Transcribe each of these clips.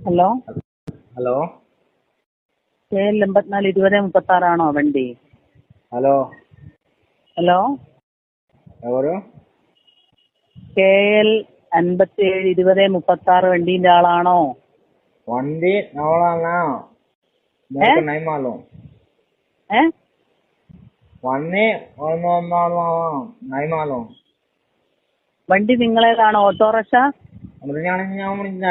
Hello hello KL 84 20 36 വണ്ടി? Hello hello ఎవరు? KL 57 20 36 വണ്ടീന്റെ ആളാണോ? വണ്ടി നമ്മളാണ്. നിനക്ക് നൈമാലോ വണ്ടി നൈമാലോ വണ്ടി നിങ്ങളേതാണോ? ഓട്ടോറിക്ഷ? ഞാൻ വിളിച്ച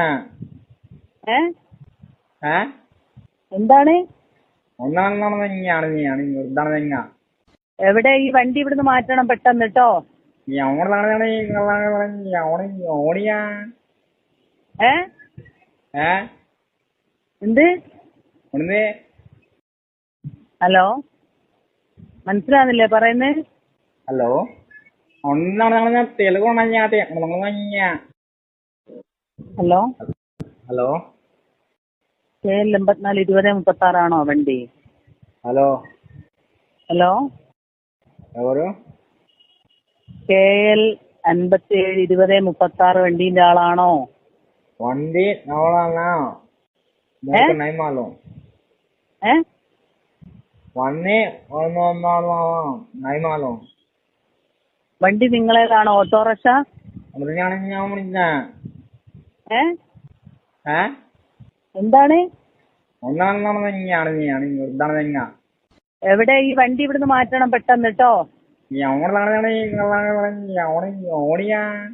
എന്താണ്? ഒന്നാണെന്നാണ് എവിടെ? ഈ വണ്ടി ഇവിടുന്ന് മാറ്റണം പെട്ടെന്ന് കേട്ടോ. ഓടിയാ എന്ത്? ഹലോ, മനസ്സിലാവുന്നില്ലേ പറയുന്നേ? ഹലോ, ഒന്നാണ് തെലുഗു. ഹലോ, ഹലോ KL 84 20 36 വണ്ടി? హలో ഹലോ, ఎవరు? KL 57 20 36 വണ്ടീന്റെ ആളാണോ? വണ്ടി നമ്മളാണ്. നിനക്ക് നൈമാലോ വണ്ടി നൈമാലോ വണ്ടി നിങ്ങളേതാണോ? ഓട്ടോറിക്ഷ? ഞാൻ വിളിച്ച എന്താണ്? ഒന്നാണെന്നാണ്. എവിടെ? ഈ വണ്ടി ഇവിടുന്ന് മാറ്റണം പെട്ടെന്ന് കേട്ടോ. ഓടിയാ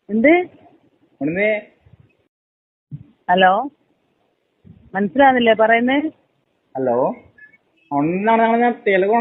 എന്ത്? ഹലോ, മനസ്സിലാവുന്നില്ലേ പറയുന്നേ? ഹലോ, ഒന്നാണ് തെലുഗു.